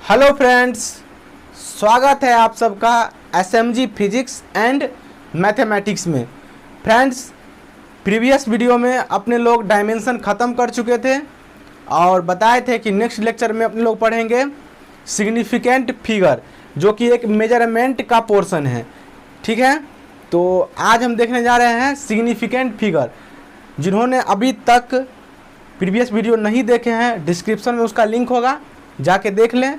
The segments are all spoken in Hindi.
हेलो फ्रेंड्स, स्वागत है आप सबका एसएमजी फिजिक्स एंड मैथमेटिक्स में। फ्रेंड्स, प्रीवियस वीडियो में अपने लोग डायमेंशन ख़त्म कर चुके थे और बताए थे कि नेक्स्ट लेक्चर में अपने लोग पढ़ेंगे सिग्निफिकेंट फिगर, जो कि एक मेजरमेंट का पोर्शन है। ठीक है, तो आज हम देखने जा रहे हैं सिग्निफिकेंट फिगर। जिन्होंने अभी तक प्रीवियस वीडियो नहीं देखे हैं, डिस्क्रिप्शन में उसका लिंक होगा, जाके देख लें।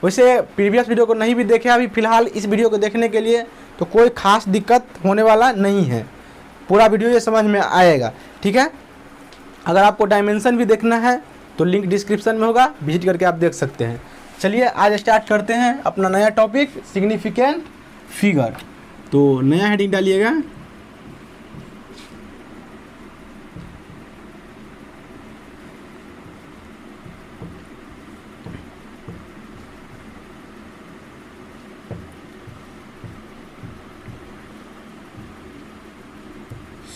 वैसे प्रीवियस वीडियो को नहीं भी देखे अभी फ़िलहाल इस वीडियो को देखने के लिए तो कोई ख़ास दिक्कत होने वाला नहीं है, पूरा वीडियो ये समझ में आएगा। ठीक है, अगर आपको डायमेंशन भी देखना है तो लिंक डिस्क्रिप्शन में होगा, विजिट करके आप देख सकते हैं। चलिए आज स्टार्ट करते हैं अपना नया टॉपिक सिग्निफिकेंट फिगर। तो नया हेडिंग डालिएगा,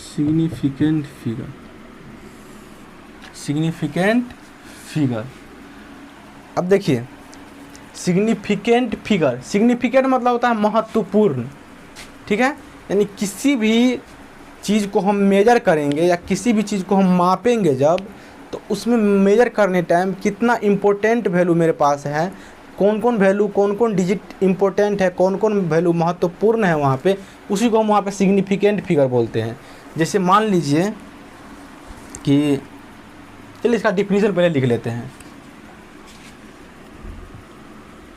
सिग्निफिकेंट फिगर। सिग्निफिकेंट फिगर, अब देखिए सिग्निफिकेंट फिगर, सिग्निफिकेंट मतलब होता है महत्वपूर्ण। ठीक है, यानी किसी भी चीज़ को हम मेजर करेंगे या किसी भी चीज़ को हम मापेंगे जब, तो उसमें मेजर करने टाइम कितना इम्पोर्टेंट वैल्यू मेरे पास है, कौन कौन वैल्यू, कौन कौन डिजिट इम्पोर्टेंट है, कौन कौन वैल्यू महत्वपूर्ण है वहाँ पे, उसी को हम वहाँ पे सिग्निफिकेंट फिगर बोलते हैं। जैसे मान लीजिए कि चलिए इसका डिफिनीशन पहले लिख लेते हैं।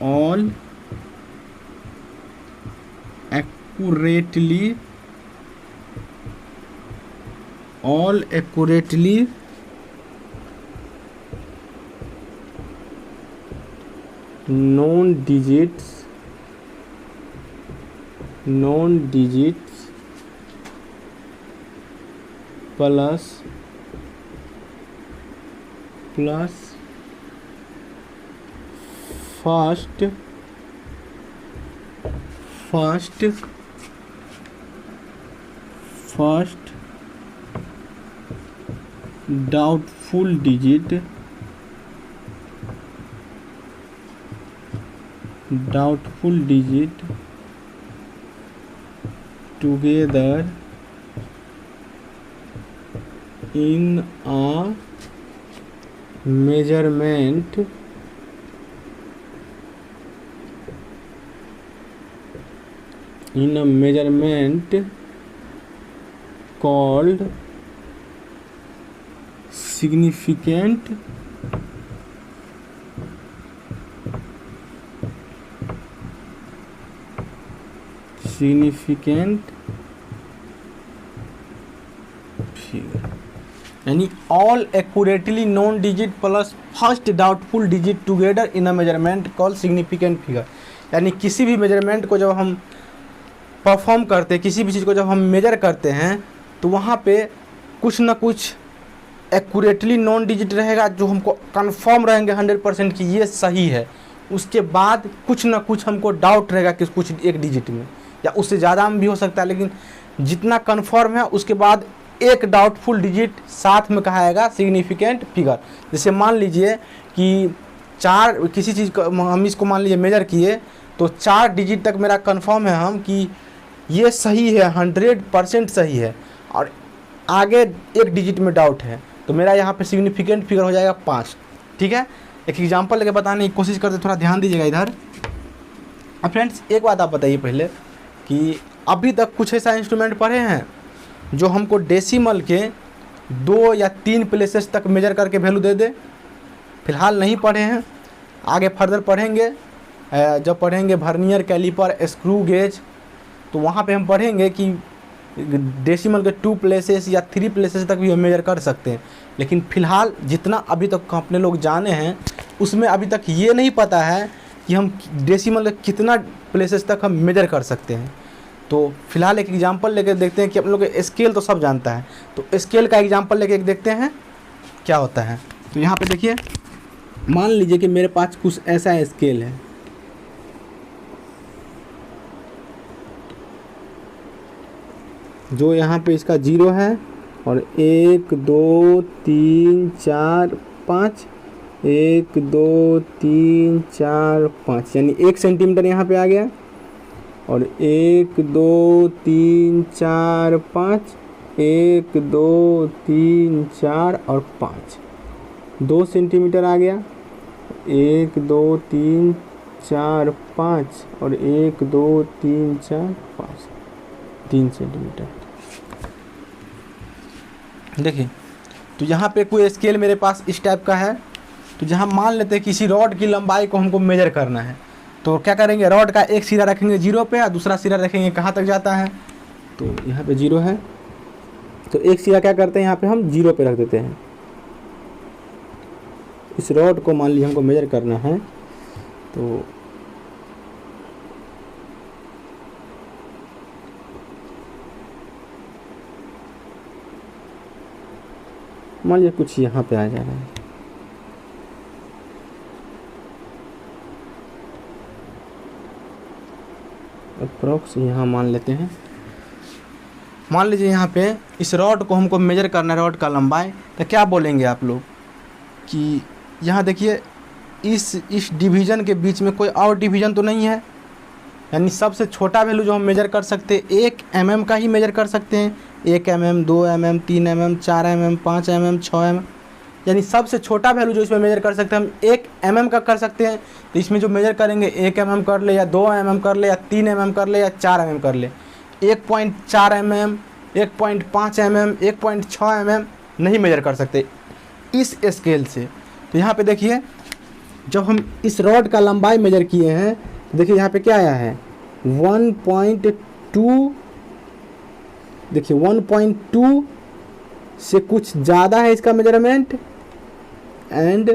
All accurately known digits plus first doubtful digit together in a measurement called significant figure. यानी all accurately known digit plus first doubtful digit together in a measurement call significant figure. यानी किसी भी मेजरमेंट को जब हम परफॉर्म करते हैं, किसी भी चीज़ को जब हम मेजर करते हैं, तो वहाँ पे कुछ ना कुछ एक्यूरेटली नॉन डिजिट रहेगा जो हमको कंफर्म रहेंगे 100% कि ये सही है। उसके बाद कुछ ना कुछ हमको डाउट रहेगा कि कुछ एक डिजिट में, या उससे ज़्यादा में भी हो सकता है, लेकिन जितना कंफर्म है उसके बाद एक डाउटफुल डिजिट साथ में कहाएगा सिग्निफिकेंट फिगर। जैसे मान लीजिए कि किसी चीज़ को हम इसको मान लीजिए मेजर किए, तो 4 डिजिट तक मेरा कंफर्म है हम कि ये सही है, 100% सही है, और आगे एक डिजिट में डाउट है, तो मेरा यहाँ पे सिग्निफिकेंट फिगर हो जाएगा 5। ठीक है, एक एग्जांपल लेके बताने की कोशिश करते, थोड़ा ध्यान दीजिएगा इधर। अब फ्रेंड्स एक बात आप बताइए पहले कि अभी तक कुछ ऐसा इंस्ट्रूमेंट पढ़े हैं जो हमको डेसिमल के 2 या 3 प्लेसेस तक मेजर करके वैल्यू दे दे? फिलहाल नहीं पढ़े हैं, आगे फर्दर पढ़ेंगे। जब पढ़ेंगे वर्नियर कैलिपर, स्क्रू गेज, तो वहाँ पे हम पढ़ेंगे कि डेसिमल के 2 प्लेसेस या 3 प्लेसेस तक भी हम मेजर कर सकते हैं। लेकिन फ़िलहाल जितना अभी तक अपने लोग जाने हैं उसमें अभी तक ये नहीं पता है कि हम डेसिमल के कितना प्लेसेस तक हम मेजर कर सकते हैं। तो फिलहाल एक एग्जांपल लेके देखते हैं कि आप लोग स्केल तो सब जानता है, तो स्केल का एग्जांपल लेके देखते हैं क्या होता है। तो यहाँ पे देखिए, मान लीजिए कि मेरे पास कुछ ऐसा स्केल है, जो यहाँ पे इसका 0 है और 1 2 3 4 5 1 2 3 4 5 यानी 1 सेंटीमीटर यहाँ पे आ गया, और 1 2 3 4 5, 1 2 3 4 और 5, 2 सेंटीमीटर आ गया, 1 2 3 4 5 और 1 2 3 4 5, 3 सेंटीमीटर। देखिए, तो यहाँ पे कोई स्केल मेरे पास इस टाइप का है, तो जहाँ मान लेते हैं किसी रॉड की लंबाई को हमको मेजर करना है, तो क्या करेंगे, रॉड का एक सिरा रखेंगे 0 पे और दूसरा सिरा रखेंगे कहाँ तक जाता है, तो यहाँ पे 0 है, तो एक सिरा क्या करते हैं यहाँ पे हम 0 पे रख देते हैं। इस रॉड को मान लीजिए हमको मेजर करना है, तो मान लीजिए कुछ यहाँ पे आ जा रहा है, अप्रॉक्स यहाँ मान लेते हैं। मान लीजिए यहाँ पे इस रॉड को हमको मेजर करना है, रॉड का लंबाई, तो क्या बोलेंगे आप लोग कि यहाँ देखिए इस डिवीज़न के बीच में कोई और डिवीज़न तो नहीं है, यानी सबसे छोटा वैल्यू जो हम मेजर कर सकते हैं 1 mm का ही मेजर कर सकते हैं, 1 mm 2 mm 3 mm 4 mm 5 mm 6 mm, यानी सबसे छोटा वैल्यू जो इसमें मेजर कर सकते हैं हम 1 mm का कर सकते हैं। तो इसमें जो मेजर करेंगे 1 mm कर ले या 2 mm कर ले या 3 mm कर ले या 4 mm कर ले, 1.4 mm 1.5 mm 1.6 mm नहीं मेजर कर सकते इस स्केल से। तो यहाँ पे देखिए जब हम इस रॉड का लंबाई मेजर किए हैं, तो देखिए यहाँ पे क्या आया है 1.2, देखिए 1.2 से कुछ ज़्यादा है इसका मेजरमेंट, एंड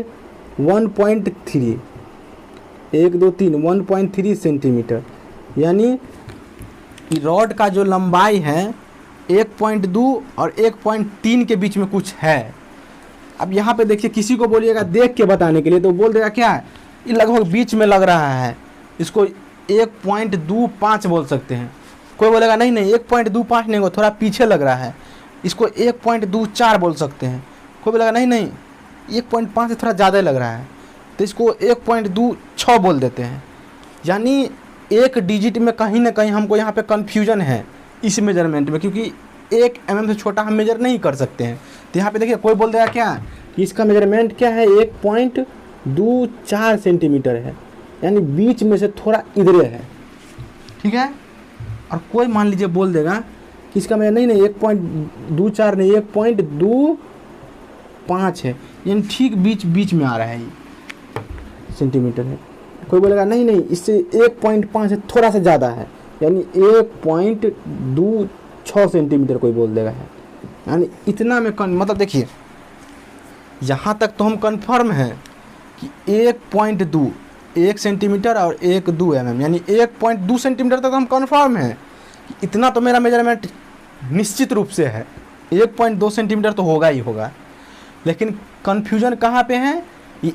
1.3, 1 2 3 1.3 सेंटीमीटर, यानी कि रॉड का जो लंबाई है 1.2 और 1.3 के बीच में कुछ है। अब यहाँ पे देखिए किसी को बोलिएगा देख के बताने के लिए, तो बोल देगा क्या है, ये लगभग बीच में लग रहा है, इसको 1.25 बोल सकते हैं। कोई बोलेगा नहीं नहीं 1.25 नहीं, वो थोड़ा पीछे लग रहा है, इसको 1.24 बोल सकते हैं। कोई बोलेगा नहीं नहीं 1.5 से थोड़ा ज़्यादा लग रहा है, तो इसको 1.26 बोल देते हैं। यानी एक डिजिट में कहीं ना कहीं हमको यहाँ पे कन्फ्यूजन है इस मेजरमेंट में, क्योंकि 1 mm से छोटा हम मेजर नहीं कर सकते हैं। तो यहाँ पे देखिए कोई बोल देगा क्या कि इसका मेजरमेंट क्या है 1.24 सेंटीमीटर है, यानी बीच में से थोड़ा इधरे है, ठीक है। और कोई मान लीजिए बोल देगा कि इसका मेजर नहीं 1.24 नहीं 1.25 है, यानी ठीक बीच में आ रहा है ये सेंटीमीटर है। कोई बोलेगा नहीं नहीं इससे 1.5 से थोड़ा सा ज़्यादा है, यानी 1.26 सेंटीमीटर कोई बोल देगा है, यानी इतना में मतलब देखिए यहाँ तक तो हम कंफर्म है कि 1.2 1 सेंटीमीटर और 1.2 mm, यानी 1.2 सेंटीमीटर तक हम कंफर्म है, इतना तो मेरा मेजरमेंट निश्चित रूप से है, 1.2 सेंटीमीटर तो होगा ही होगा। लेकिन कन्फ्यूजन कहाँ पे है, ये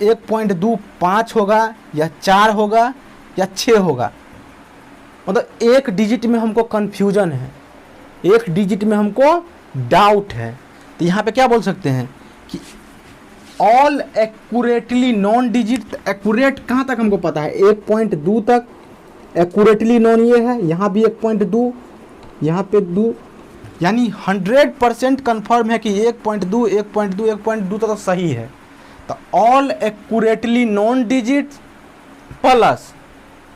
1.25 होगा या 4 होगा या 6 होगा, मतलब एक डिजिट में हमको कन्फ्यूजन है, एक डिजिट में हमको डाउट है। तो यहाँ पे क्या बोल सकते हैं कि all accurately known digit, accurate कहाँ तक हमको पता है 1.2 तक, एक्यूरेटली नॉन ये है, यहाँ भी 1.2 यहाँ पे 2, यानी 100% कन्फर्म है कि 1.2 1.2 1.2 तक तो सही है। तो all accurately known digit plus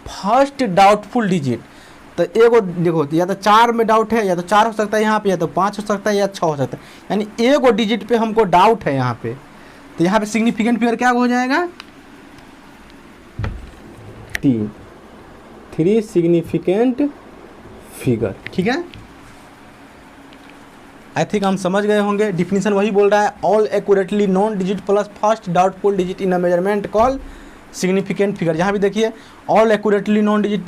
first doubtful digit, तो एगो देखो या तो 4 में डाउट है, या तो 4 हो सकता है यहाँ पे, या तो 5 हो सकता है, या 6 हो सकता है, यानी एगो डिजिट पे हमको डाउट है यहाँ पे। तो यहाँ पे सिग्निफिकेंट फिगर क्या हो जाएगा 3 सिग्निफिकेंट फिगर, ठीक है। आई थिंक हम समझ गए होंगे, डिफिनीशन वही बोल रहा है, all accurately known digit plus first doubtful digit in a measurement call significant figure. यहाँ भी देखिए all accurately known digit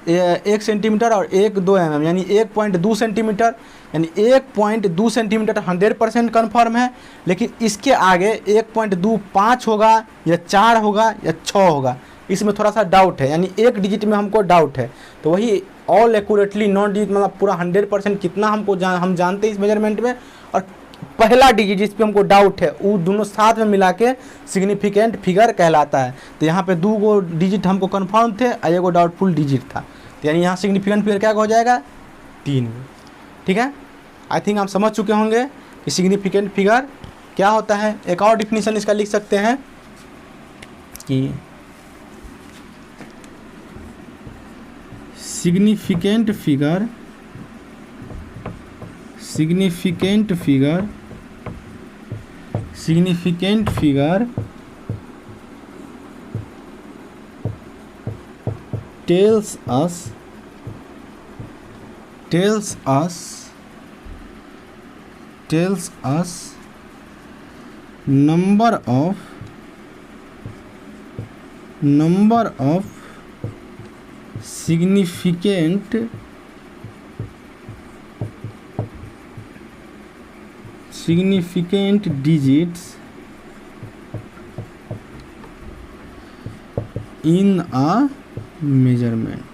1 centimetre और 1.2 mm, यानी 1.2 सेंटीमीटर, यानी 1.2 सेंटीमीटर 100% कन्फर्म है। लेकिन इसके आगे 1.25 होगा या 4 होगा या 6 होगा, इसमें थोड़ा सा डाउट है, यानी एक डिजिट में हमको डाउट है। तो वही ऑल एक्यूरेटली नॉन डिजिट मतलब पूरा 100% कितना हमको हम जानते हैं इस मेजरमेंट में, और पहला डिजिट जिस पे हमको डाउट है वो दोनों साथ में मिला के सिग्निफिकेंट फिगर कहलाता है। तो यहाँ पे 2 गो डिजिट हमको कन्फर्म थे और 1 गो डाउटफुल डिजिट था, तो यानी यहाँ सिग्निफिकेंट फिगर क्या हो जाएगा 3। ठीक है, आई थिंक आप समझ चुके होंगे कि सिग्निफिकेंट फिगर क्या होता है। एक और डिफिनीशन इसका लिख सकते हैं कि significant figure tells us number of significant digits in a measurement।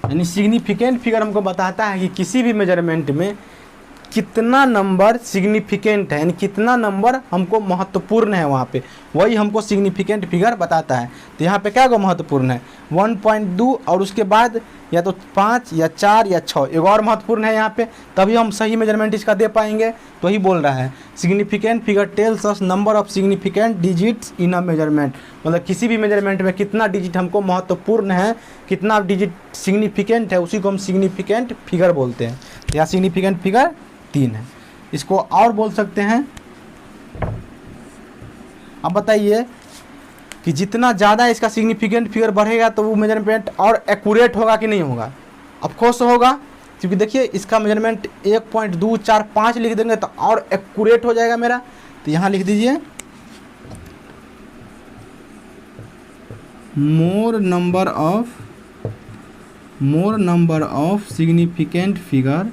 यानी सिग्निफिकेंट फिगर हमको बताता है कि किसी भी मेजरमेंट में कितना नंबर सिग्निफिकेंट है, यानी कितना नंबर हमको महत्वपूर्ण है वहाँ पे, वही हमको सिग्निफिकेंट फिगर बताता है। तो यहाँ पे क्या महत्वपूर्ण है 1.2 और उसके बाद या तो 5 या 4 या 6 एक और महत्वपूर्ण है यहाँ पे, तभी हम सही मेजरमेंट इसका दे पाएंगे। तो ही बोल रहा है significant figure tells us number of significant digits in a measurement, मतलब किसी भी मेजरमेंट में कितना डिजिट हमको महत्वपूर्ण है, कितना डिजिट सिग्निफिकेंट है, उसी को हम सिग्निफिकेंट फिगर बोलते हैं। यहाँ सिग्निफिकेंट फिगर 3 है। इसको और बोल सकते हैं, अब बताइए कि जितना ज़्यादा इसका सिग्निफिकेंट फिगर बढ़ेगा तो वो मेजरमेंट और एक्यूरेट होगा कि नहीं होगा। ऑफ कोर्स होगा, क्योंकि देखिए इसका मेजरमेंट 1.245 लिख देंगे तो और एक्यूरेट हो जाएगा मेरा। तो यहाँ लिख दीजिए मोर number of significant figure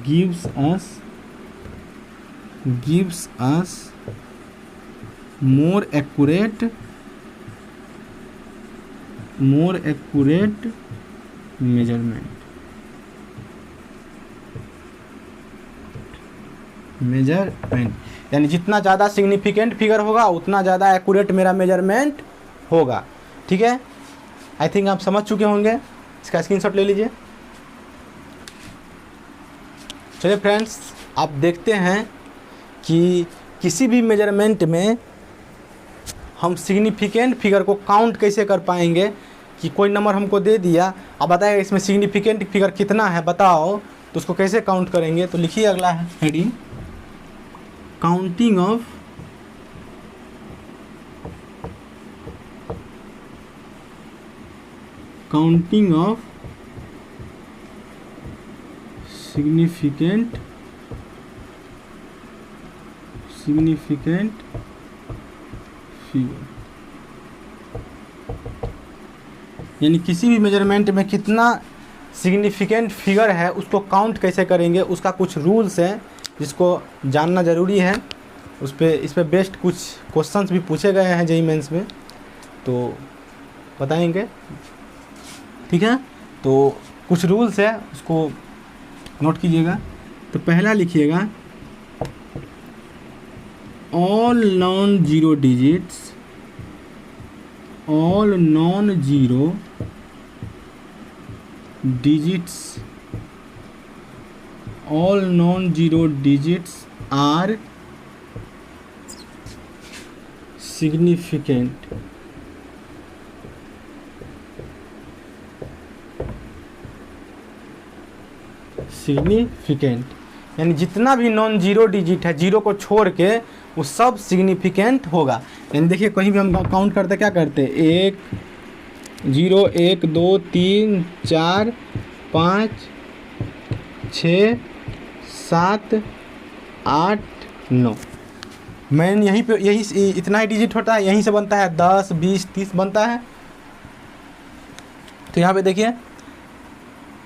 gives us more accurate measurement। यानी जितना ज़्यादा सिग्निफिकेंट फिगर होगा उतना ज़्यादा एक्यूरेट मेरा मेजरमेंट होगा। ठीक है, आई थिंक आप समझ चुके होंगे। इसका स्क्रीनशॉट ले लीजिए। चलिए फ्रेंड्स, आप देखते हैं कि किसी भी मेजरमेंट में हम सिग्निफिकेंट फिगर को काउंट कैसे कर पाएंगे। कि कोई नंबर हमको दे दिया, अब बताएगा इसमें सिग्निफिकेंट फिगर कितना है बताओ, तो उसको कैसे काउंट करेंगे। तो लिखिए अगला है heading counting of significant figure. यानी किसी भी मेजरमेंट में कितना सिग्निफिकेंट फिगर है उसको काउंट कैसे करेंगे, उसका कुछ रूल्स हैं जिसको जानना ज़रूरी है। इस पे बेस्ड कुछ क्वेश्चंस भी पूछे गए हैं जेईई मेंस में, तो बताएंगे। ठीक है, तो कुछ रूल्स है उसको नोट कीजिएगा। तो पहला लिखिएगा all non zero digits are significant. यानी जितना भी नॉन जीरो डिजिट है, जीरो को छोड़ के वो सब सिग्निफिकेंट होगा। यानी देखिए कहीं भी हम काउंट करते क्या करते, 1 0 1 2 3 4 5 6 7 8 9। मैन यहीं पे यही इतना ही डिजिट होता है, यहीं से बनता है 10 20 30 बनता है। तो यहाँ पे देखिए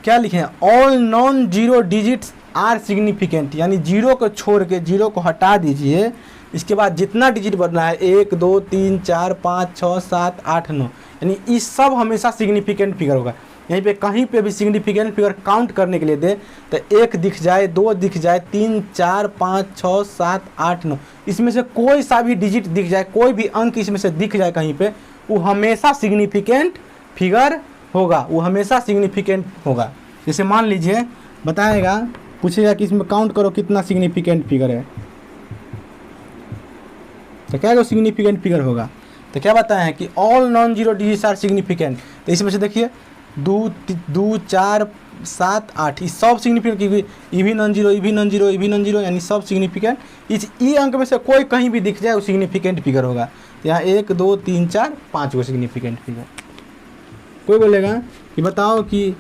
क्या लिखे हैं, all non zero digits are significant, यानी जीरो को छोड़ के, जीरो को हटा दीजिए, इसके बाद जितना डिजिट बनना है 1 2 3 4 5 6 7 8 9, यानी इस सब हमेशा सिग्निफिकेंट फिगर होगा। यहीं पे कहीं पे भी सिग्निफिकेंट फिगर काउंट करने के लिए दे तो 1 दिख जाए, 2 दिख जाए, 3 4 5 6 7 8 9, इसमें से कोई सा भी डिजिट दिख जाए, कोई भी अंक इसमें से दिख जाए कहीं पे, वो हमेशा सिग्निफिकेंट फिगर होगा, वो हमेशा सिग्निफिकेंट होगा। जैसे मान लीजिए बताएगा, पूछेगा कि इसमें काउंट करो कितना सिग्निफिकेंट फिगर है, तो क्या वो सिग्निफिकेंट फिगर होगा। तो क्या बताया है कि all non zero digits are significant. तो इसमें से देखिए 2 4 7 8 ये सब सिग्निफिकेंट, क्योंकि ई भी नॉन जीरो, ई भी नॉन जीरो, ई भी नॉन जीरो, यानी सब सिग्निफिकेंट। इस ई अंक में से कोई कहीं भी दिख जाए वो सिग्निफिकेंट फिगर होगा। तो यहाँ 1 2 3 4 5 को सिग्निफिकेंट फिगर। कोई बोलेगा कि बताओ कि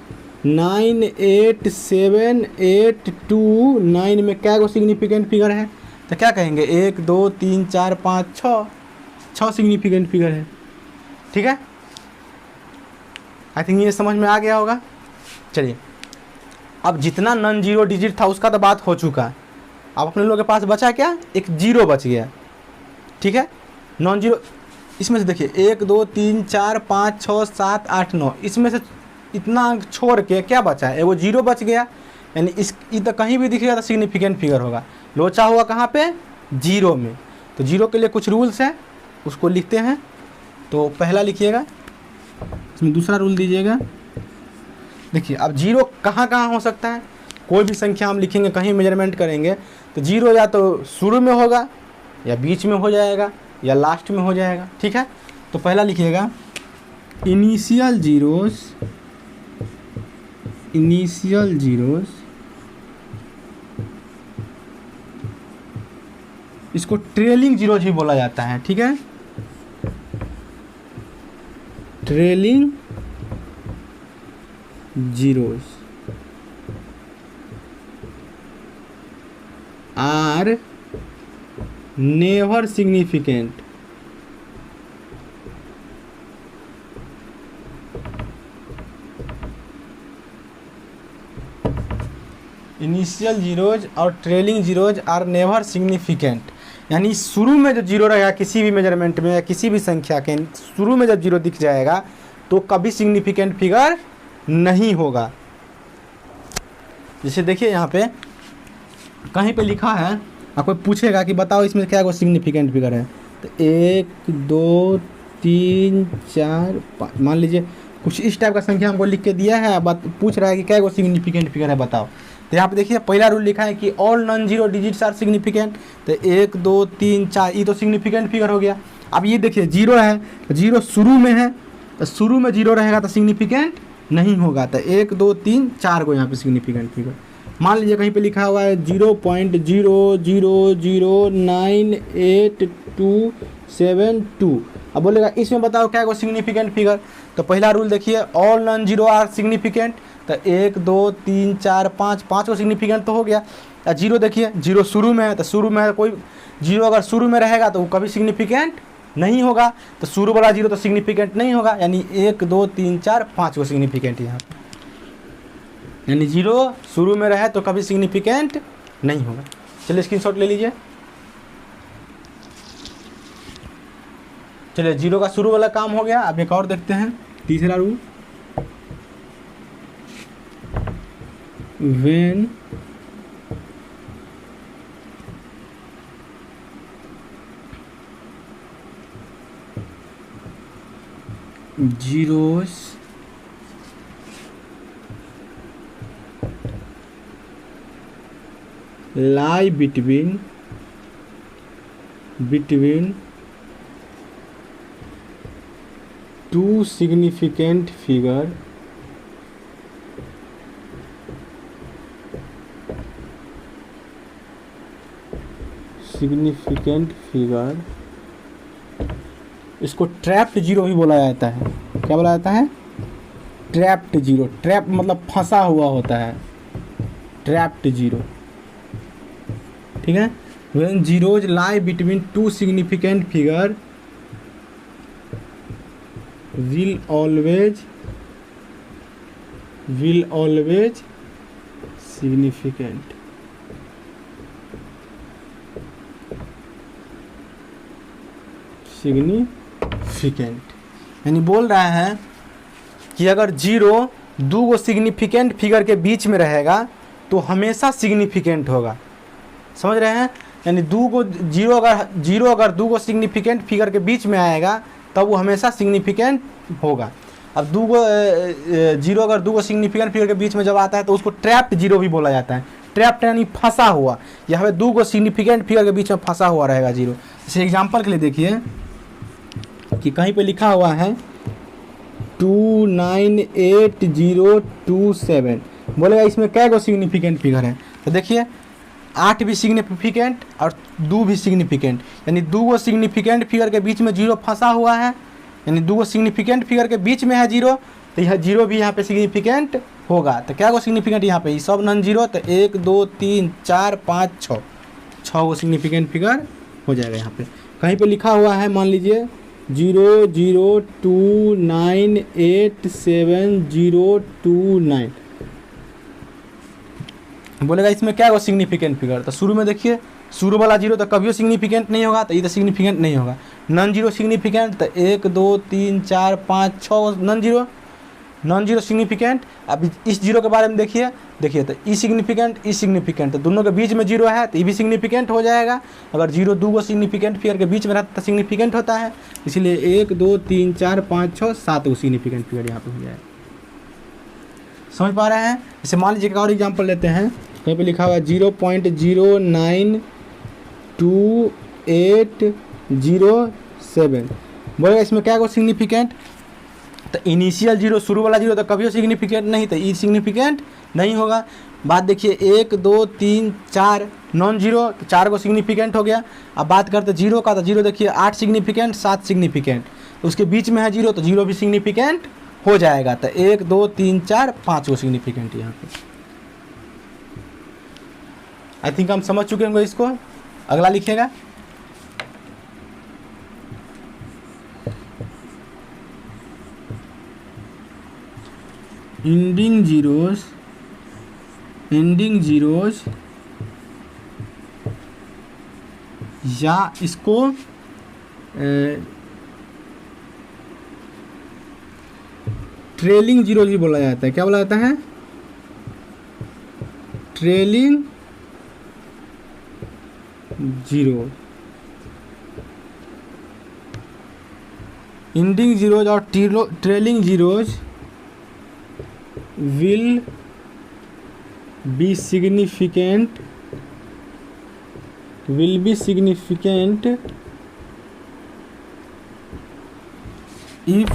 9 8 7 8 2 9 में क्या को सिग्निफिकेंट फिगर है, तो क्या कहेंगे 1 2 3 4 5 6 सिग्निफिकेंट फिगर है। ठीक है, आई थिंक ये समझ में आ गया होगा। चलिए, अब जितना नॉन जीरो डिजिट था उसका तो बात हो चुका है। अब अपने लोगों के पास बचा क्या, एक जीरो बच गया। ठीक है, नॉन जीरो, इसमें से देखिए 1 2 3 4 5 6 7 8 9, इसमें से इतना अंक छोड़ के क्या बचा है, वो जीरो बच गया, यानी इस तो कहीं भी दिखेगा तो सिग्निफिकेंट फिगर होगा। लोचा हुआ कहाँ पे, जीरो में। तो जीरो के लिए कुछ रूल्स हैं, उसको लिखते हैं। तो पहला लिखिएगा, इसमें दूसरा रूल दीजिएगा। देखिए अब जीरो कहाँ कहाँ हो सकता है, कोई भी संख्या हम लिखेंगे, कहीं मेजरमेंट करेंगे तो जीरो या तो शुरू में होगा, या बीच में हो जाएगा, या लास्ट में हो जाएगा। ठीक है, तो पहला लिखिएगा इनिशियल जीरोस, इसको ट्रेलिंग जीरोज भी बोला जाता है। ठीक है, trailing zeros are never significant. Initial zeros और trailing zeros are never significant, यानी शुरू में जो जीरो रहेगा किसी भी मेजरमेंट में या किसी भी संख्या के शुरू में जब जीरो दिख जाएगा तो कभी सिग्निफिकेंट फिगर नहीं होगा। जैसे देखिए यहाँ पे कहीं पे लिखा है, आपको पूछेगा कि बताओ इसमें क्या कोई सिग्निफिकेंट फिगर है, तो 1 2 3 4 5, मान लीजिए कुछ इस टाइप का संख्या हमको लिख के दिया है, पूछ रहा है कि क्या कोई सिग्निफिकेंट फिगर है बताओ। तो यहाँ पे देखिए पहला रूल लिखा है कि all non zero digits are significant. तो 1 2 3 4 ये तो सिग्निफिकेंट फिगर हो गया। अब ये देखिए जीरो है, तो जीरो शुरू में है, तो शुरू में जीरो रहेगा तो सिग्निफिकेंट नहीं होगा। तो 1 2 3 4 को यहाँ पे सिग्निफिकेंट फिगर। मान लीजिए कहीं पे लिखा हुआ है 0.000988272। अब बोलेगा इसमें बताओ क्या को सिग्निफिकेंट फिगर। तो पहला रूल देखिए all non zero are significant. तो 1 2 3 4 5 5 को सिग्निफिकेंट तो हो गया। जीरो देखिए जीरो शुरू में है, तो शुरू में कोई जीरो अगर शुरू में रहेगा तो वो कभी सिग्निफिकेंट नहीं होगा। तो शुरू वाला जीरो तो सिग्निफिकेंट नहीं होगा, यानी 1 2 3 4 5 को सिग्निफिकेंट यहाँ पे, यानी जीरो शुरू में रहे तो कभी सिग्निफिकेंट नहीं होगा। चलिए स्क्रीनशॉट ले लीजिए। चलिए जीरो का शुरू वाला काम हो गया। अब एक और देखते हैं, तीसरा rule, when zeros lie between two significant figure इसको ट्रैप्ड जीरो भी बोला जाता है। क्या बोला जाता है? Trapped zero. ट्रैप मतलब फंसा हुआ होता है, ट्रैप्ड जीरो। ठीक है, when zeros lie between two significant figure will always significant। Significant, यानी बोल रहा है कि अगर जीरो दो गो सिग्निफिकेंट फिगर के बीच में रहेगा तो हमेशा सिग्निफिकेंट होगा। समझ रहे हैं? यानी जीरो अगर दो गो सिग्निफिकेंट फिगर के बीच में आएगा तब वो हमेशा सिग्निफिकेंट होगा। अब जीरो अगर दो गो सिग्निफिकेंट फिगर के बीच में जब आता है तो उसको ट्रैप्ड जीरो भी बोला जाता है। ट्रैप्ड यानी फंसा हुआ, यहाँ पे दो गो सिग्निफिकेंट फिगर के बीच में फंसा हुआ रहेगा जीरो। जैसे एग्जांपल के लिए देखिए कि कहीं पे लिखा हुआ है 298027, बोलेगा इसमें कै गो सिग्निफिकेंट फिगर है, तो देखिए 8 भी सिग्निफिकेंट और 2 भी सिग्निफिकेंट, यानी दो गो सिग्निफिकेंट फिगर के बीच में जीरो फंसा हुआ है, यानी दो गो सिग्निफिकेंट फिगर के बीच में है जीरो, तो यह जीरो भी यहाँ पे सिग्निफिकेंट होगा। तो क्या गो सिग्निफिकेंट यहाँ पे, ये सब नॉन जीरो, तो 1 2 3 4 5 6 गो सिग्निफिकेंट फिगर हो जाएगा। यहाँ पे कहीं पे लिखा हुआ है मान लीजिए 0029877029, बोलेगा इसमें क्या होगा सिग्निफिकेंट फिगर। तो शुरू में देखिए शुरू वाला जीरो तो कभी सिग्निफिकेंट नहीं होगा, तो ये तो सिग्निफिकेंट नहीं होगा। नॉन जीरो सिग्निफिकेंट, तो 1 2 3 4 5 6 नॉन जीरो सिग्निफिकेंट। अब इस जीरो के बारे में देखिए तो ई सिग्निफिकेंट, तो दोनों के बीच में जीरो है तो ये भी सिग्निफिकेंट हो जाएगा। अगर जीरो दो गो सिग्निफिकेंट फिगर के बीच में रहता तो सिग्निफिकेंट होता है, इसीलिए 1 2 3 4 5 6 7 गो सिग्निफिकेंट फिगर यहाँ पे हो जाएगा। समझ पा रहे हैं? जैसे मान लीजिए एक और एग्जाम्पल लेते हैं, कहीं पे लिखा हुआ है 0.092807, बोलेगा इसमें क्या गो सिग्निफिकेंट। तो इनिशियल जीरो शुरू वाला जीरो तो कभी सिग्निफिकेंट नहीं, तो ई सिग्निफिकेंट नहीं होगा। बात देखिए 1 2 3 4 नॉन जीरो, तो 4 को सिग्निफिकेंट हो गया। अब बात करते जीरो का, तो जीरो देखिए 8 सिग्निफिकेंट 7 सिग्निफिकेंट, तो उसके बीच में है जीरो, तो जीरो भी सिग्निफिकेंट हो जाएगा। तो 1 2 3 4 5 को सिग्निफिकेंट यहाँ पे। आई थिंक हम समझ चुके होंगे इसको। अगला लिखिएगा, एंडिंग जीरोस या इसको ट्रेलिंग जीरो भी बोला जाता है। क्या बोला जाता है? Trailing zero. एंडिंग जीरोज और trailing zeros will be significant if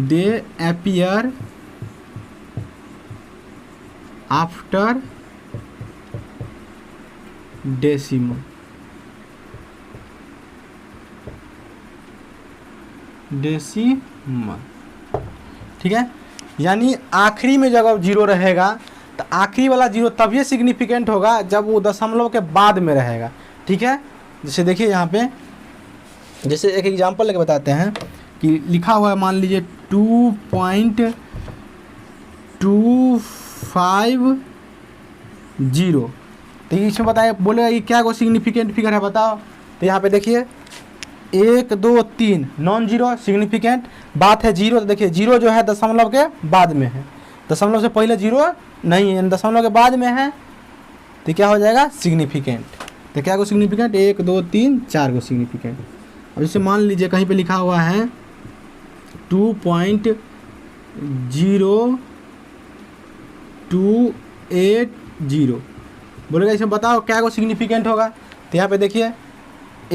they appear after decimal। ठीक है, यानी आखिरी में जब जीरो रहेगा तो आखिरी वाला जीरो तभी सिग्निफिकेंट होगा जब वो दशमलव के बाद में रहेगा। ठीक है, जैसे देखिए यहाँ पे जैसे एक एग्जांपल लेके बताते हैं कि लिखा हुआ है मान लीजिए 2.250, तो इसमें बताए बोलेगा ये क्या को सिग्निफिकेंट फिगर है बताओ। तो यहाँ पे देखिए 1 2 3 नॉन जीरो सिग्निफिकेंट, बात है जीरो, तो देखिए जीरो जो है दशमलव के बाद में है, दशमलव से पहले जीरो नहीं है, दशमलव के बाद में है, तो क्या हो जाएगा सिग्निफिकेंट। तो क्या को सिग्निफिकेंट 1 2 3 4 को सिग्निफिकेंट। अब जैसे मान लीजिए कहीं पे लिखा हुआ है 2.0280, बोलेगा इसमें बताओ क्या को सिग्निफिकेंट होगा। तो यहाँ पे देखिए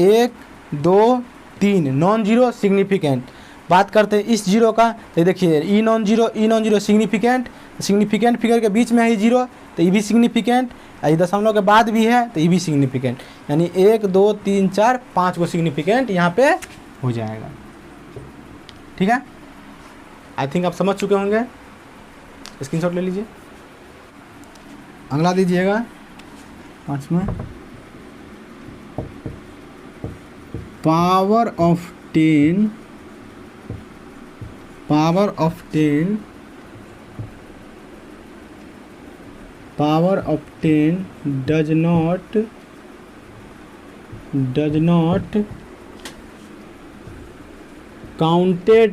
1 2 3 नॉन जीरो सिग्निफिकेंट। बात करते हैं इस जीरो का, तो देखिए ई नॉन जीरो सिग्निफिकेंट फिगर के बीच में है जीरो, तो ये भी सिग्निफिकेंट, ये दशमलव के बाद भी है तो ये भी सिग्निफिकेंट, यानी 1 2 3 4 5 को सिग्निफिकेंट यहाँ पे हो जाएगा। ठीक है, आई थिंक आप समझ चुके होंगे। स्क्रीनशॉट ले लीजिए। अगला दीजिएगा 5 में power of 10 power power of 10 does not counted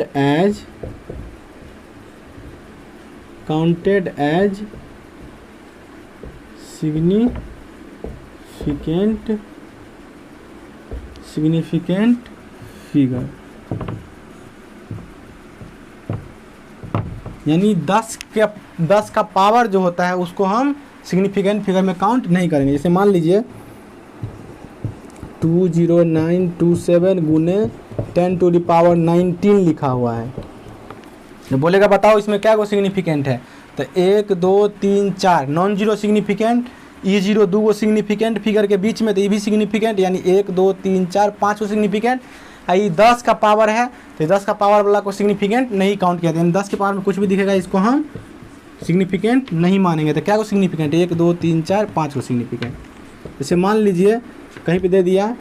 as significant figure। यानी 10 का पावर जो होता है उसको हम सिग्निफिकेंट फिगर में काउंट नहीं करेंगे। जैसे मान लीजिए 20927 गुने 10⁻19 लिखा हुआ है, तो बोलेगा बताओ इसमें क्या को सिग्निफिकेंट है, तो 1 2 3 4 non zero significant, E zero 2 को सिग्निफिकेंट फिगर के बीच में, तो ये भी सिग्निफिकेंट, यानी 1 2 3 4 5 को सिग्निफिकेंट। ये 10 का पावर है तो 10 का पावर वाला को सिग्निफिकेंट नहीं काउंट किया, यानी 10 के पावर में कुछ भी दिखेगा इसको हम सिग्निफिकेंट नहीं मानेंगे। तो क्या को सिग्निफिकेंट, 1 2 3 4 5 को सिग्निफिकेंट। जैसे मान लीजिए कहीं पे दे दिया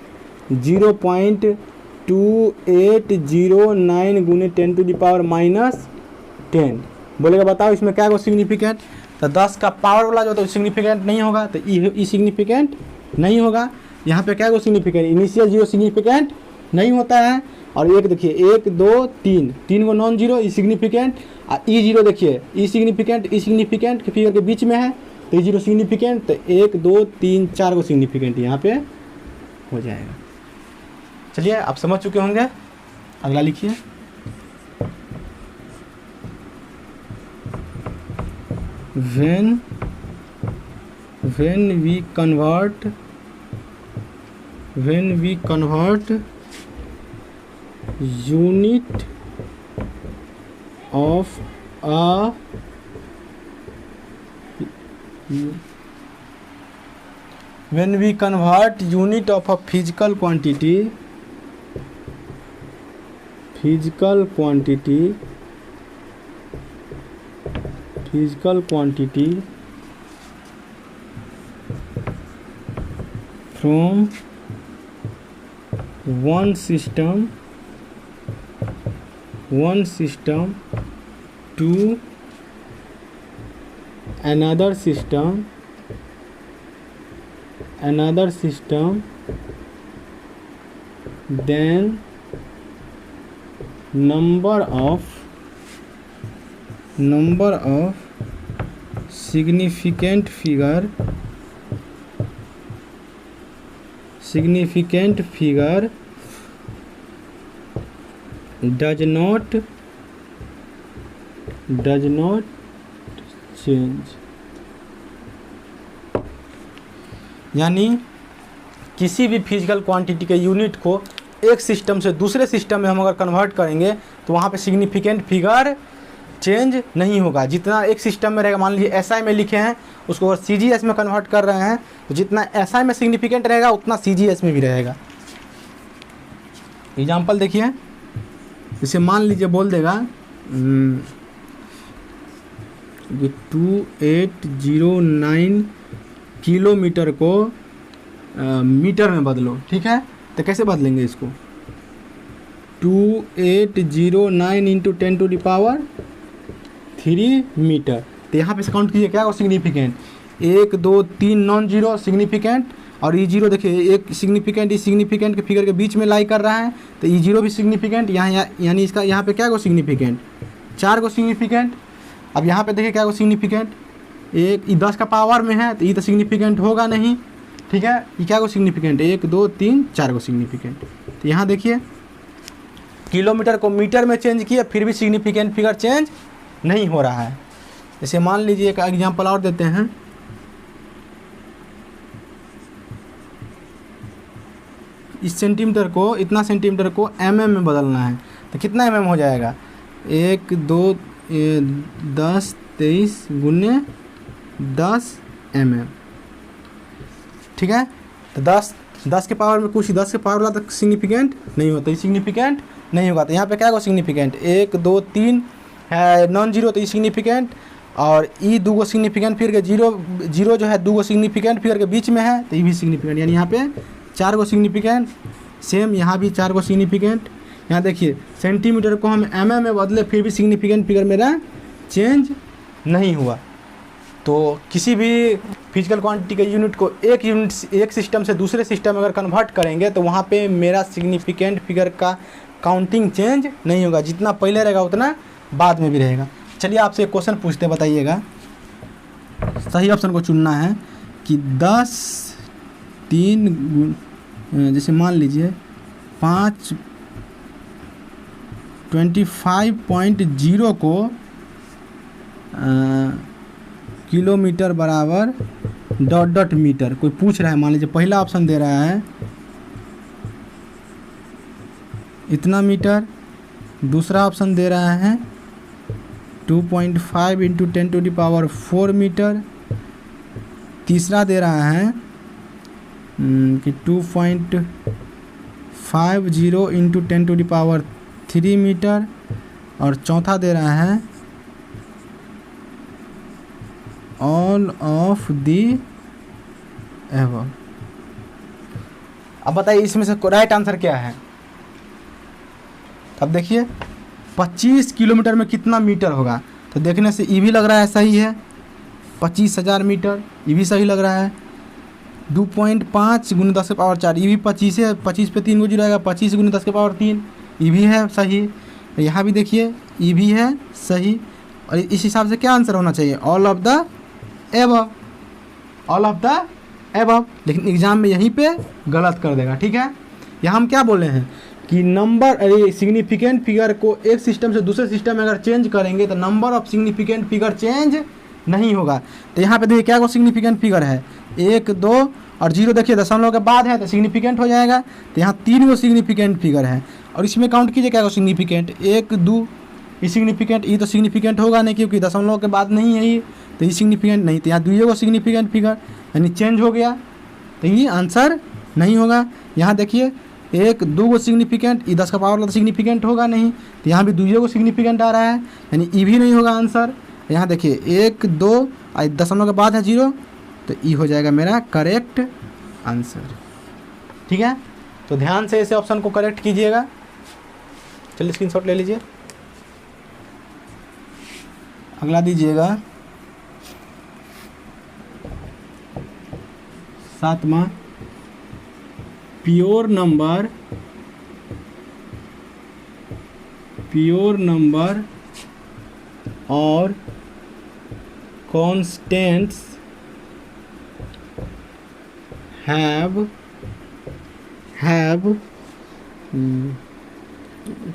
0.2809 गुने 10⁻⁻10, बोलेगा बताओ इसमें क्या को सिग्निफिकेंट, तो 10 का पावर वाला जो तो सिग्निफिकेंट नहीं होगा, तो ई सिग्निफिकेंट नहीं होगा। यहाँ पे क्या को सिग्निफिकेंट, इनिशियल जीरो सिग्निफिकेंट नहीं होता है। और एक देखिए 1 2 3 को नॉन जीरो ई सिग्निफिकेंट, और ई जीरो देखिए ई सिग्निफिकेंट के फिगर के बीच में है, तो ई जीरो सिग्निफिकेंट, तो 1 2 3 4 को सिग्निफिकेंट यहाँ पे हो जाएगा। चलिए आप समझ चुके होंगे, अगला लिखिए। when we convert unit of a physical quantity from one system to another system, then number of significant figure does not change। यानी किसी भी फिजिकल क्वांटिटी के यूनिट को एक सिस्टम से दूसरे सिस्टम में हम अगर कन्वर्ट करेंगे तो वहाँ पे सिग्निफिकेंट फिगर चेंज नहीं होगा। जितना एक सिस्टम में रहेगा, मान लीजिए एसआई में लिखे हैं, उसको अगर सीजीएस में कन्वर्ट कर रहे हैं तो जितना एसआई में सिग्निफिकेंट रहेगा उतना सीजीएस में भी रहेगा। एग्जाम्पल देखिए, जैसे मान लीजिए बोल देगा 2809 किलोमीटर को मीटर में बदलो, ठीक है, तो कैसे बदलेंगे इसको, 2809 इंटू 10⁻³ मीटर। तो यहाँ पे से काउंट कीजिए क्या हो सिग्निफिकेंट, 1 2 3 नॉन जीरो सिग्निफिकेंट, और ई जीरो देखिए एक सिग्निफिकेंट इस सिग्निफिकेंट के फिगर के बीच में लाई कर रहा है, तो ई जीरो भी सिग्निफिकेंट, यानी इसका यहाँ पे क्या को सिग्निफिकेंट, 4 को सिग्निफिकेंट। अब यहाँ पे देखिए क्या को सिग्निफिकेंट, एक 10 का पावर में है तो ये तो सिग्निफिकेंट होगा नहीं, ठीक है, ये क्या को सिग्निफिकेंट, 1 2 3 4 को सिग्निफिकेंट। तो यहाँ देखिए किलोमीटर को मीटर में चेंज किया फिर भी सिग्निफिकेंट फिगर चेंज नहीं हो रहा है। जैसे मान लीजिए एक एग्जांपल और देते हैं, इस सेंटीमीटर को, इतना सेंटीमीटर को mm में बदलना है, तो कितना mm हो जाएगा, 1 2 10 23 गुने 10 mm, ठीक है। तो 10 के पावर में कुछ 10 के पावर वाला तो सिग्निफिकेंट नहीं होता, सिग्निफिकेंट नहीं होगा। तो यहाँ पे क्या को सिग्निफिकेंट, 1 2 3 है नॉन जीरो तो ये सिग्निफिकेंट, और ई 2 को सिग्निफिकेंट फिर के जीरो जो है 2 को सिग्निफिकेंट फिगर के बीच में है तो ये भी सिग्निफिकेंट, यानी यहाँ पे 4 को सिग्निफिकेंट। सेम यहाँ भी 4 को सिग्निफिकेंट। यहाँ देखिए सेंटीमीटर को हम mm में बदले फिर भी सिग्निफिकेंट फिगर मेरा चेंज नहीं हुआ। तो किसी भी फिजिकल क्वांटिटी के यूनिट को एक सिस्टम से दूसरे सिस्टम में अगर कन्वर्ट करेंगे तो वहाँ पे मेरा सिग्निफिकेंट फिगर का काउंटिंग चेंज नहीं होगा, जितना पहले रहेगा उतना बाद में भी रहेगा। चलिए आपसे एक क्वेश्चन पूछते बताइएगा। सही ऑप्शन को चुनना है कि 10 3 जैसे मान लीजिए 25.0 को किलोमीटर बराबर डॉट मीटर कोई पूछ रहा है। मान लीजिए पहला ऑप्शन दे रहा है इतना मीटर, दूसरा ऑप्शन दे रहा है 2.5 × 10⁴ मीटर, तीसरा दे रहा है कि 2.50 × 10⁻³ मीटर, और चौथा दे रहा है ऑल ऑफ दी एबव। अब बताइए इसमें से राइट आंसर क्या है। अब देखिए 25 किलोमीटर में कितना मीटर होगा, तो देखने से ई भी लग रहा है सही है, 25,000 मीटर, ये भी सही लग रहा है। 2.5 × 10⁴ ये भी 25 है, 25 पे 3 गुजर आएगा, 25 × 10⁻³ ये भी है सही। यहाँ भी देखिए ये भी है सही, और इस हिसाब से क्या आंसर होना चाहिए, all of the above, all of the above. लेकिन एग्जाम में यहीं पे गलत कर देगा, ठीक है। यहाँ हम क्या बोले हैं कि नंबर सिग्निफिकेंट फिगर को एक सिस्टम से दूसरे सिस्टम में अगर चेंज करेंगे तो number of significant figure change नहीं होगा। तो यहाँ पे देखिए क्या को सिग्निफिकेंट फिगर है, 1 2 और 0 देखिए दशमलव के बाद है तो सिग्निफिकेंट हो जाएगा। तो यहाँ 3 गो सिग्निफिकेंट फिगर है, और इसमें काउंट कीजिए क्या को सिग्निफिकेंट 1 2, ये सिग्निफिकेंट, ये तो सिग्निफिकेंट होगा नहीं क्योंकि दशमलव के बाद नहीं है ये, तो ये सिग्निफिकेंट नहीं। तो यहाँ 2 गो सिग्निफिकेंट फिगर यानी चेंज हो गया, तो ये आंसर नहीं होगा। यहाँ देखिए 1 2 गो सिग्निफिकेंट, ये 10 का पावर सिग्निफिकेंट होगा नहीं, तो यहाँ भी 2 गो सिग्निफिकेंट आ रहा है, यानी ई भी नहीं होगा आंसर। यहाँ देखिए 1 2 और दशमलव के बाद है 0, तो ई हो जाएगा मेरा करेक्ट आंसर, ठीक है। तो ध्यान से इसे ऑप्शन को करेक्ट कीजिएगा। चलिए स्क्रीनशॉट ले लीजिए। अगला दीजिएगा 7वां, प्योर नंबर और constants have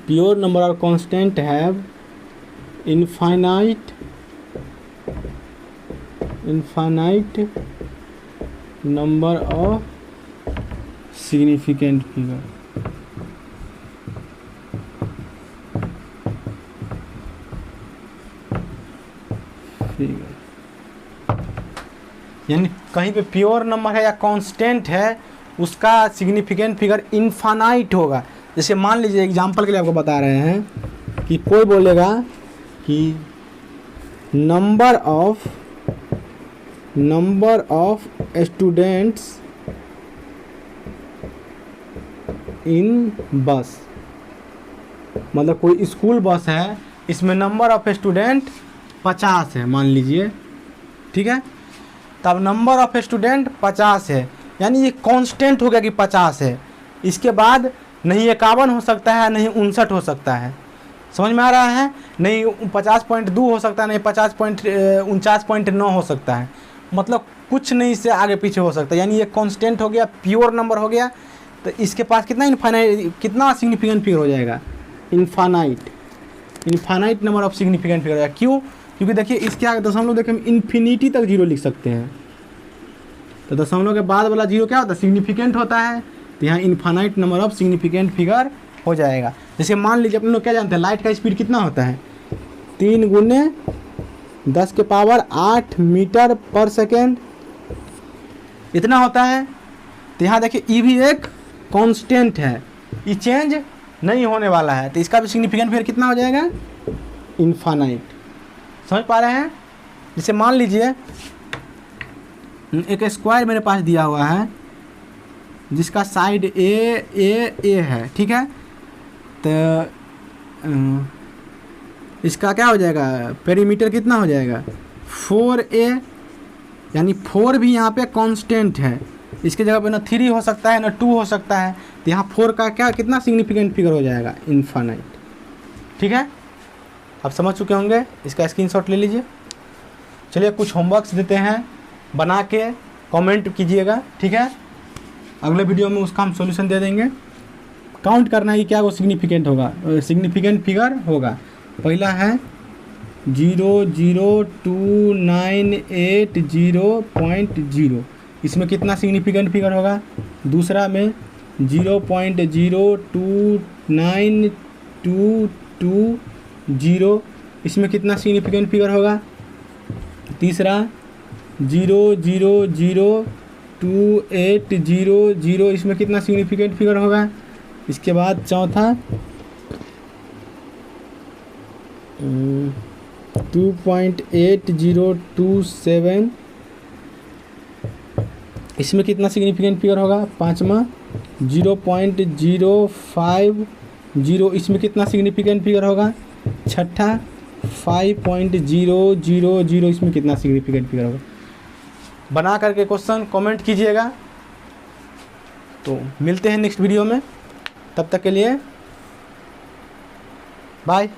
pure number or constant have infinite number of significant figure। यानी कहीं पे प्योर नंबर है या कांस्टेंट है उसका सिग्निफिकेंट फिगर इनफाइनाइट होगा। जैसे मान लीजिए एग्जांपल के लिए आपको बता रहे हैं कि कोई बोलेगा कि नंबर ऑफ स्टूडेंट्स इन बस, मतलब कोई स्कूल बस है, इसमें नंबर ऑफ स्टूडेंट 50 है मान लीजिए, ठीक है। तब नंबर ऑफ स्टूडेंट 50 है, यानी ये कांस्टेंट हो गया कि 50 है। इसके बाद नहीं 51 हो सकता है, नहीं 59 हो सकता है, समझ में आ रहा है, नहीं 50.2 हो सकता है, नहीं 49.9 हो सकता है, मतलब कुछ नहीं से आगे पीछे हो सकता है। यानी ये कांस्टेंट हो गया, प्योर नंबर हो गया। तो इसके पास कितना सिग्निफिकेंट फिगर हो जाएगा, infinite number of significant figure हो जाएगा। क्यों? क्योंकि देखिए इसके आगे दशमलव देखिए हम इन्फिनिटी तक 0 लिख सकते हैं, तो दशमलव के बाद वाला 0 क्या होता है, सिग्निफिकेंट होता है। तो यहाँ infinite number of significant figure हो जाएगा। जैसे मान लीजिए अपन लोग क्या जानते हैं, लाइट का स्पीड कितना होता है, 3 × 10⁸ मीटर पर सेकेंड, इतना होता है। तो यहाँ देखिए ई भी एक कांस्टेंट है, ये चेंज नहीं होने वाला है, तो इसका भी सिग्निफिकेंट फिगर कितना हो जाएगा, इनफाइनाइट। समझ पा रहे हैं। जैसे मान लीजिए एक स्क्वायर मेरे पास दिया हुआ है जिसका साइड ए है, ठीक है। तो इसका क्या हो जाएगा, पेरीमीटर कितना हो जाएगा 4a, यानी 4 भी यहाँ पे कांस्टेंट है, इसके जगह पे ना 3 हो सकता है ना 2 हो सकता है, तो यहाँ 4 का क्या कितना सिग्निफिकेंट फिगर हो जाएगा, इन्फानाइट। ठीक है, आप समझ चुके होंगे, इसका स्क्रीनशॉट ले लीजिए। चलिए कुछ होमवर्क्स देते हैं, बना के कमेंट कीजिएगा। ठीक है, अगले वीडियो में उसका हम सॉल्यूशन दे देंगे। काउंट करना है कि क्या वो सिग्निफिकेंट होगा, सिग्निफिकेंट फिगर होगा। पहला है 0.02980, इसमें कितना सिग्निफिकेंट फिगर होगा। दूसरा में 0.0292220, इसमें कितना सिग्निफिकेंट फिगर होगा। तीसरा 0.02800, इसमें कितना सिग्निफिकेंट फिगर होगा। इसके बाद चौथा 2.8027, इसमें कितना सिग्निफिकेंट फिगर होगा। पाँचवा 0.050, इसमें कितना सिग्निफिकेंट फिगर होगा। छठा 5.000, इसमें कितना सिग्निफिकेंट फिगर होगा। बना करके क्वेश्चन कमेंट कीजिएगा। तो मिलते हैं नेक्स्ट वीडियो में, तब तक के लिए बाय।